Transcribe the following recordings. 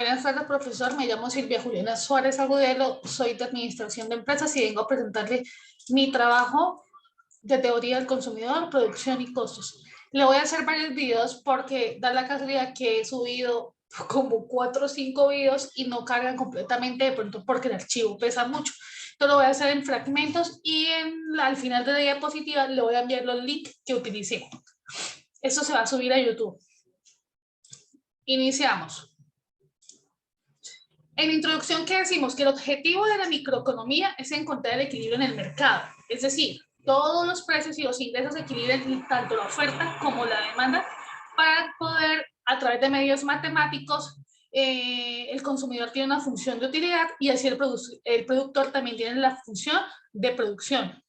Buenas tardes, profesor. Me llamo Silvia Juliana Suárez Agudelo, soy de Administración de Empresas y vengo a presentarle mi trabajo de teoría del consumidor, producción y costos. Le voy a hacer varios videos porque da la casualidad que he subido como 4 o 5 videos y no cargan completamente de pronto porque el archivo pesa mucho. Entonces lo voy a hacer en fragmentos y al final de la diapositiva le voy a enviar los links que utilicé. Esto se va a subir a YouTube. Iniciamos. En la introducción, ¿qué decimos? Que el objetivo de la microeconomía es encontrar el equilibrio en el mercado. Es decir, todos los precios y los ingresos equilibren tanto la oferta como la demanda para poder, a través de medios matemáticos, el consumidor tiene una función de utilidad y así el productor también tiene la función de producción.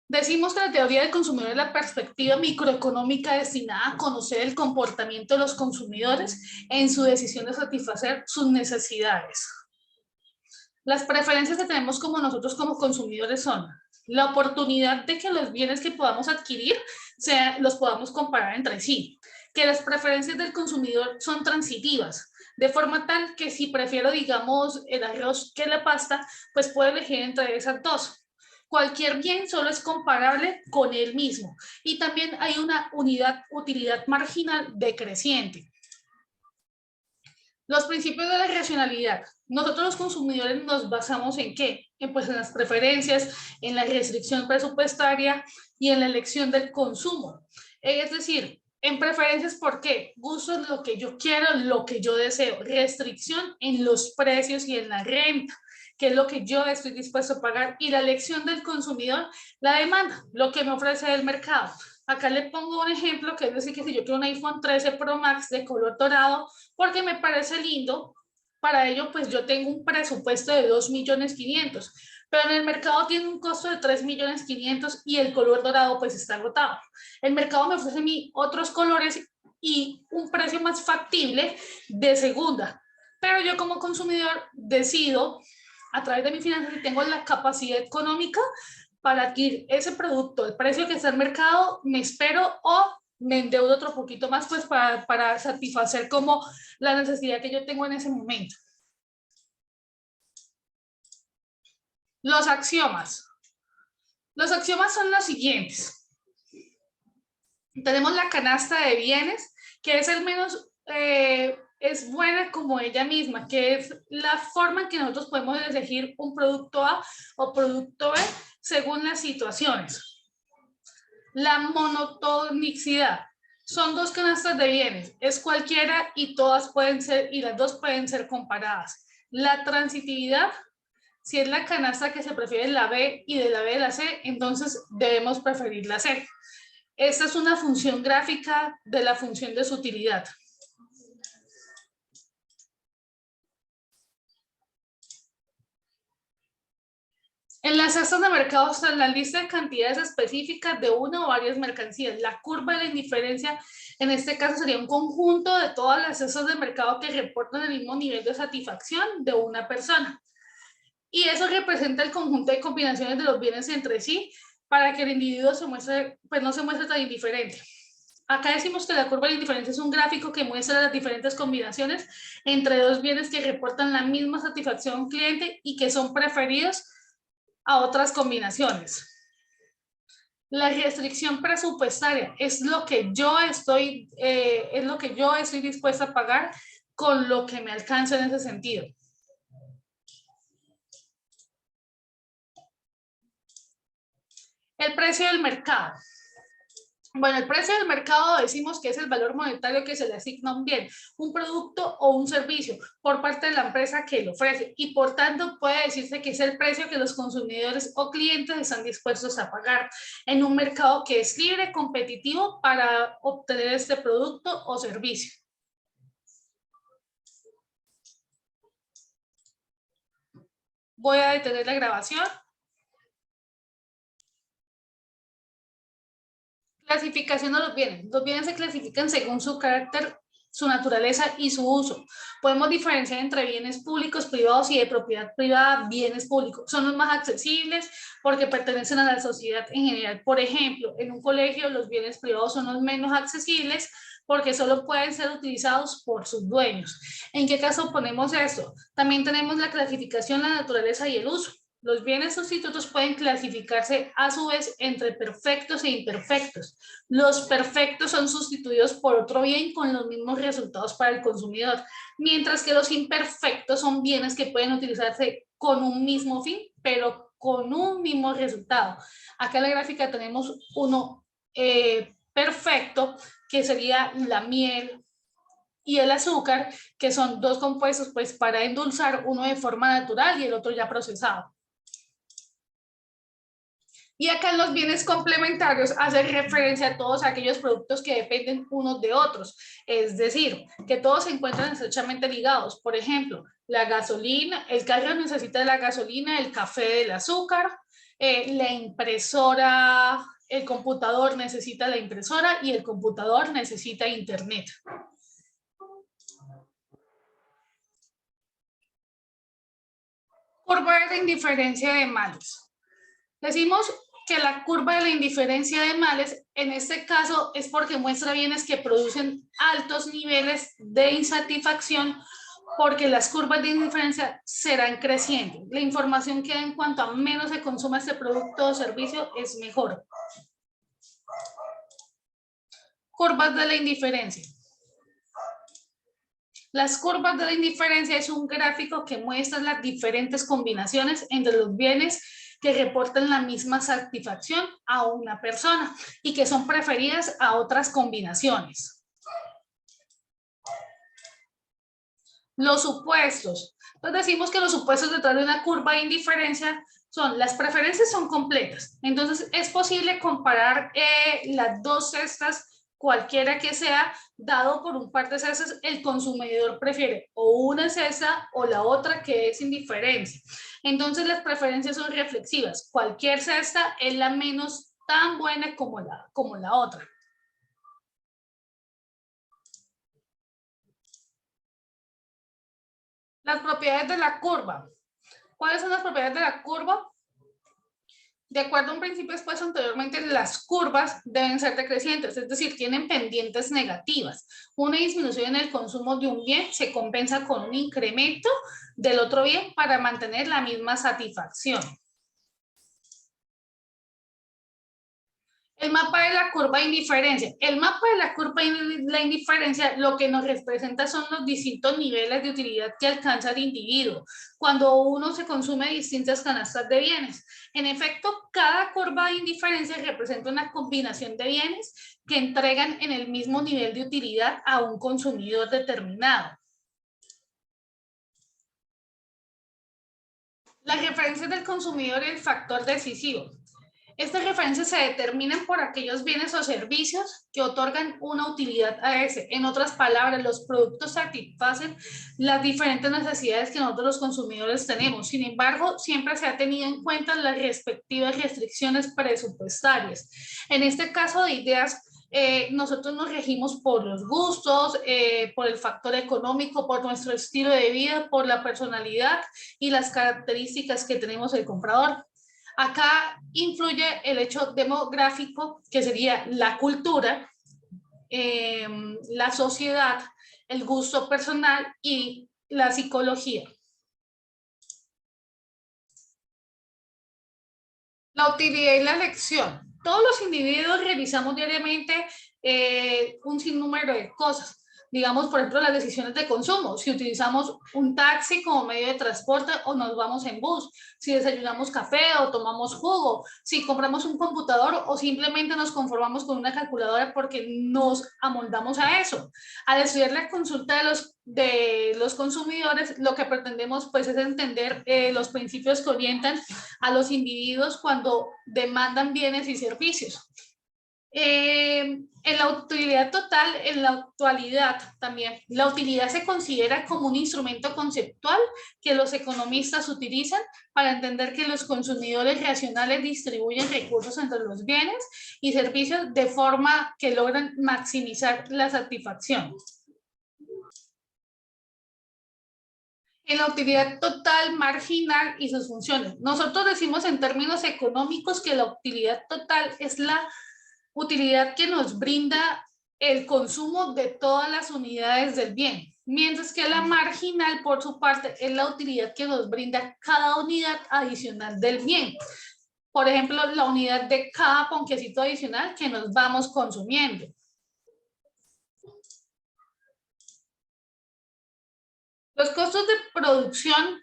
Decimos que la teoría del consumidor es la perspectiva microeconómica destinada a conocer el comportamiento de los consumidores en su decisión de satisfacer sus necesidades. Las preferencias que tenemos como nosotros como consumidores son la oportunidad de que los bienes que podamos adquirir los podamos comparar entre sí, que las preferencias del consumidor son transitivas, de forma tal que si prefiero, digamos, el arroz que la pasta, pues puedo elegir entre esas dos. Cualquier bien solo es comparable con él mismo. Y también hay una utilidad marginal decreciente. Los principios de la racionalidad. Nosotros los consumidores nos basamos ¿en qué? Pues en las preferencias, en la restricción presupuestaria y en la elección del consumo. Es decir, en preferencias, ¿por qué? Gusto es lo que yo quiero, lo que yo deseo. Restricción en los precios y en la renta, que es lo que yo estoy dispuesto a pagar. Y la elección del consumidor, la demanda, lo que me ofrece el mercado. Acá le pongo un ejemplo, que es decir, que si yo quiero un iPhone 13 Pro Max de color dorado, porque me parece lindo, para ello pues yo tengo un presupuesto de 2.500.000, pero en el mercado tiene un costo de 3.500.000 y el color dorado pues está agotado. El mercado me ofrece a mí otros colores y un precio más factible de segunda, pero yo como consumidor decido a través de mi finanzas si tengo la capacidad económica para adquirir ese producto, el precio que está en el mercado, me espero o me endeudo otro poquito más pues para satisfacer como la necesidad que yo tengo en ese momento. Los axiomas. Los axiomas son los siguientes. Tenemos la canasta de bienes, que es el menos, es buena como ella misma, que es la forma en que nosotros podemos elegir un producto A o producto B según las situaciones. La monotonicidad. Son dos canastas de bienes, es cualquiera y todas pueden ser, y las dos pueden ser comparadas. La transitividad, si es la canasta que se prefiere la B y de la B la C, entonces debemos preferir la C. Esta es una función gráfica de la función de su utilidad. En las cestas de mercado está la lista de cantidades específicas de una o varias mercancías. La curva de la indiferencia, en este caso, sería un conjunto de todas las cestas de mercado que reportan el mismo nivel de satisfacción de una persona. Y eso representa el conjunto de combinaciones de los bienes entre sí para que el individuo se muestre, pues no se muestre tan indiferente. Acá decimos que la curva de indiferencia es un gráfico que muestra las diferentes combinaciones entre dos bienes que reportan la misma satisfacción a un cliente y que son preferidos a otras combinaciones. La restricción presupuestaria es lo que yo estoy dispuesta a pagar con lo que me alcanza en ese sentido. El precio del mercado. Bueno, el precio del mercado decimos que es el valor monetario que se le asigna a un bien, un producto o un servicio por parte de la empresa que lo ofrece y por tanto puede decirse que es el precio que los consumidores o clientes están dispuestos a pagar en un mercado que es libre, competitivo para obtener este producto o servicio. Voy a detener la grabación. Clasificación de los bienes. Los bienes se clasifican según su carácter, su naturaleza y su uso. Podemos diferenciar entre bienes públicos, privados y de propiedad privada, bienes públicos. Son los más accesibles porque pertenecen a la sociedad en general. Por ejemplo, en un colegio los bienes privados son los menos accesibles porque solo pueden ser utilizados por sus dueños. ¿En qué caso ponemos esto? También tenemos la clasificación, la naturaleza y el uso. Los bienes sustitutos pueden clasificarse a su vez entre perfectos e imperfectos. Los perfectos son sustituidos por otro bien con los mismos resultados para el consumidor, mientras que los imperfectos son bienes que pueden utilizarse con un mismo fin, pero con un mismo resultado. Acá en la gráfica tenemos uno perfecto, que sería la miel y el azúcar, que son dos compuestos pues para endulzar, uno de forma natural y el otro ya procesado. Y acá en los bienes complementarios hace referencia a todos aquellos productos que dependen unos de otros, es decir, que todos se encuentran estrechamente ligados. Por ejemplo, la gasolina, el carro necesita de la gasolina, el café del azúcar, la impresora, el computador necesita la impresora y el computador necesita internet. Curva de indiferencia de males. Decimos que la curva de la indiferencia de males, en este caso, es porque muestra bienes que producen altos niveles de insatisfacción, porque las curvas de indiferencia serán creciendo. La información que da en cuanto a menos se consume este producto o servicio es mejor. Curvas de la indiferencia. Las curvas de la indiferencia es un gráfico que muestra las diferentes combinaciones entre los bienes que reportan la misma satisfacción a una persona y que son preferidas a otras combinaciones. Los supuestos. Entonces decimos que los supuestos detrás de una curva de indiferencia son, las preferencias son completas. Entonces es posible comparar las dos cestas, cualquiera que sea, dado por un par de cestas, el consumidor prefiere o una cesta o la otra, que es indiferencia. Entonces las preferencias son reflexivas. Cualquier cesta es la menos tan buena como la otra. Las propiedades de la curva. ¿Cuáles son las propiedades de la curva? De acuerdo a un principio expuesto anteriormente, las curvas deben ser decrecientes, es decir, tienen pendientes negativas. Una disminución en el consumo de un bien se compensa con un incremento del otro bien para mantener la misma satisfacción. El mapa de la curva de indiferencia. El mapa de la curva de la indiferencia lo que nos representa son los distintos niveles de utilidad que alcanza el individuo cuando uno se consume distintas canastas de bienes. En efecto, cada curva de indiferencia representa una combinación de bienes que entregan en el mismo nivel de utilidad a un consumidor determinado. Las referencias del consumidor y el factor decisivo. Estas referencias se determinan por aquellos bienes o servicios que otorgan una utilidad a ese. En otras palabras, los productos satisfacen las diferentes necesidades que nosotros los consumidores tenemos. Sin embargo, siempre se ha tenido en cuenta las respectivas restricciones presupuestarias. En este caso de ideas, nosotros nos regimos por los gustos, por el factor económico, por nuestro estilo de vida, por la personalidad y las características que tenemos el comprador. Acá influye el hecho demográfico, que sería la cultura, la sociedad, el gusto personal y la psicología. La utilidad y la elección. Todos los individuos realizamos diariamente un sinnúmero de cosas. Digamos, por ejemplo, las decisiones de consumo, si utilizamos un taxi como medio de transporte o nos vamos en bus, si desayunamos café o tomamos jugo, si compramos un computador o simplemente nos conformamos con una calculadora porque nos amoldamos a eso. Al estudiar la consulta de los consumidores, lo que pretendemos pues es entender los principios que orientan a los individuos cuando demandan bienes y servicios. En la utilidad total, en la actualidad también, la utilidad se considera como un instrumento conceptual que los economistas utilizan para entender que los consumidores racionales distribuyen recursos entre los bienes y servicios de forma que logran maximizar la satisfacción. En la utilidad total, marginal y sus funciones. Nosotros decimos en términos económicos que la utilidad total es la utilidad que nos brinda el consumo de todas las unidades del bien, mientras que la marginal, por su parte, es la utilidad que nos brinda cada unidad adicional del bien. Por ejemplo, la unidad de cada ponquecito adicional que nos vamos consumiendo. Los costos de producción,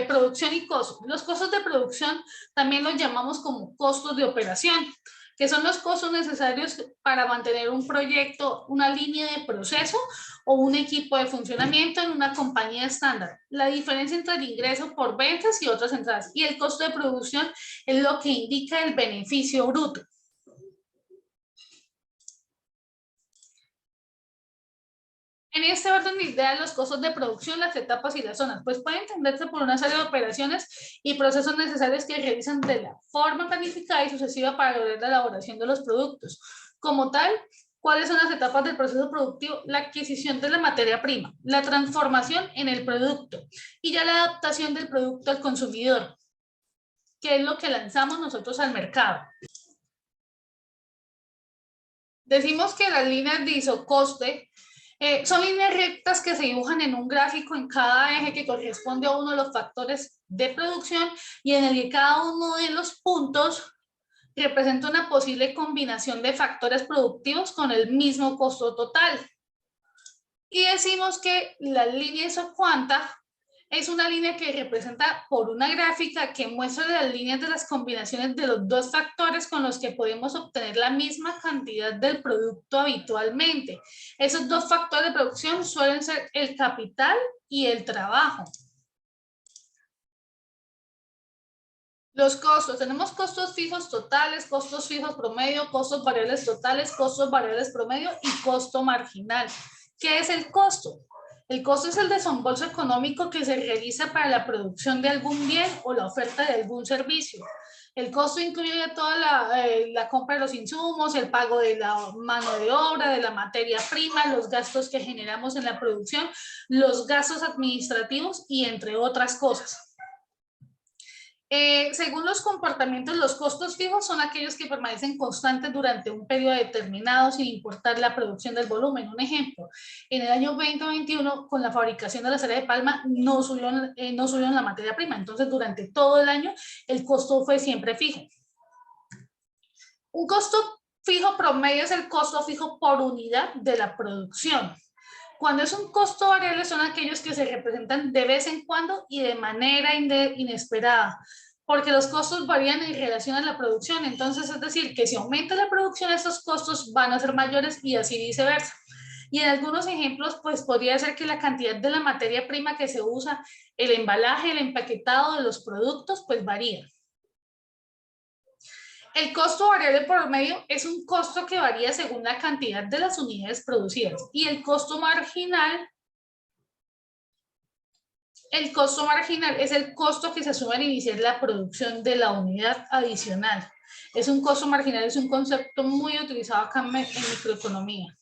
producción y costos. Los costos de producción también los llamamos como costos de operación, que son los costos necesarios para mantener un proyecto, una línea de proceso o un equipo de funcionamiento en una compañía estándar. La diferencia entre el ingreso por ventas y otras entradas. Y el costo de producción es lo que indica el beneficio bruto. En este orden de ideas, los costos de producción, las etapas y las zonas, pues pueden entenderse por una serie de operaciones y procesos necesarios que realizan de la forma planificada y sucesiva para lograr la elaboración de los productos. Como tal, ¿cuáles son las etapas del proceso productivo? La adquisición de la materia prima, la transformación en el producto y ya la adaptación del producto al consumidor, que es lo que lanzamos nosotros al mercado. Decimos que las líneas de isocoste son líneas rectas que se dibujan en un gráfico en cada eje que corresponde a uno de los factores de producción y en el que cada uno de los puntos representa una posible combinación de factores productivos con el mismo costo total. Y decimos que la línea isocuanta es una línea que representa por una gráfica que muestra las líneas de las combinaciones de los dos factores con los que podemos obtener la misma cantidad del producto habitualmente. Esos dos factores de producción suelen ser el capital y el trabajo. Los costos, tenemos costos fijos totales, costos fijos promedio, costos variables totales, costos variables promedio y costo marginal. ¿Qué es el costo? El costo es el desembolso económico que se realiza para la producción de algún bien o la oferta de algún servicio. El costo incluye toda la compra de los insumos, el pago de la mano de obra, de la materia prima, los gastos que generamos en la producción, los gastos administrativos y entre otras cosas. Según los comportamientos, los costos fijos son aquellos que permanecen constantes durante un periodo determinado sin importar la producción del volumen. Un ejemplo, en el año 2021 con la fabricación de la cera de palma no subieron la materia prima, entonces durante todo el año el costo fue siempre fijo. Un costo fijo promedio es el costo fijo por unidad de la producción. Cuando es un costo variable son aquellos que se representan de vez en cuando y de manera inesperada, porque los costos varían en relación a la producción. Entonces, es decir, que si aumenta la producción, estos costos van a ser mayores y así viceversa. Y en algunos ejemplos, pues podría ser que la cantidad de la materia prima que se usa, el embalaje, el empaquetado de los productos, pues varía. El costo variable promedio es un costo que varía según la cantidad de las unidades producidas y el costo marginal es el costo que se asume al iniciar la producción de la unidad adicional. Es un costo marginal, es un concepto muy utilizado acá en microeconomía.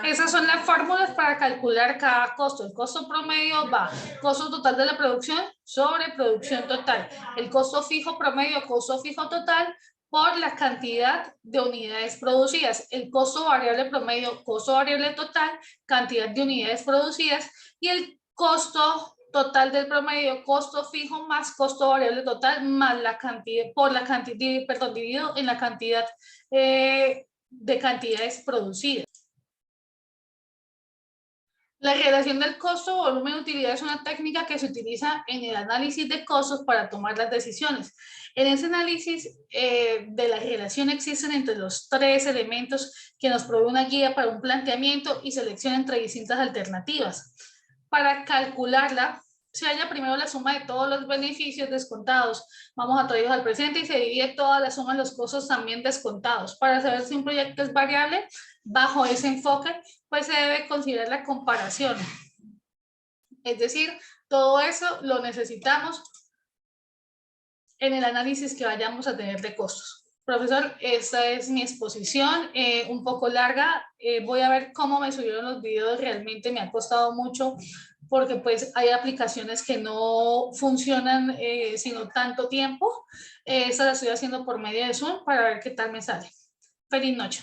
Esas son las fórmulas para calcular cada costo. El costo promedio va costo total de la producción sobre producción total. El costo fijo promedio, costo fijo total por la cantidad de unidades producidas. El costo variable promedio, costo variable total, cantidad de unidades producidas. Y el costo total del promedio, costo fijo más costo variable total más la cantidad, dividido en la cantidad de cantidades producidas. La relación del costo volumen utilidad es una técnica que se utiliza en el análisis de costos para tomar las decisiones. En ese análisis de la relación existen entre los tres elementos que nos provee una guía para un planteamiento y selección entre distintas alternativas. Para calcularla, se halla primero la suma de todos los beneficios descontados, vamos a traerlos al presente y se divide toda la suma de los costos también descontados. Para saber si un proyecto es variable, bajo ese enfoque, pues se debe considerar la comparación. Es decir, todo eso lo necesitamos en el análisis que vayamos a tener de costos. Profesor, esta es mi exposición, un poco larga. Voy a ver cómo me subieron los videos, realmente me ha costado mucho porque pues hay aplicaciones que no funcionan sino tanto tiempo. Esta la estoy haciendo por medio de Zoom para ver qué tal me sale. Feliz noche.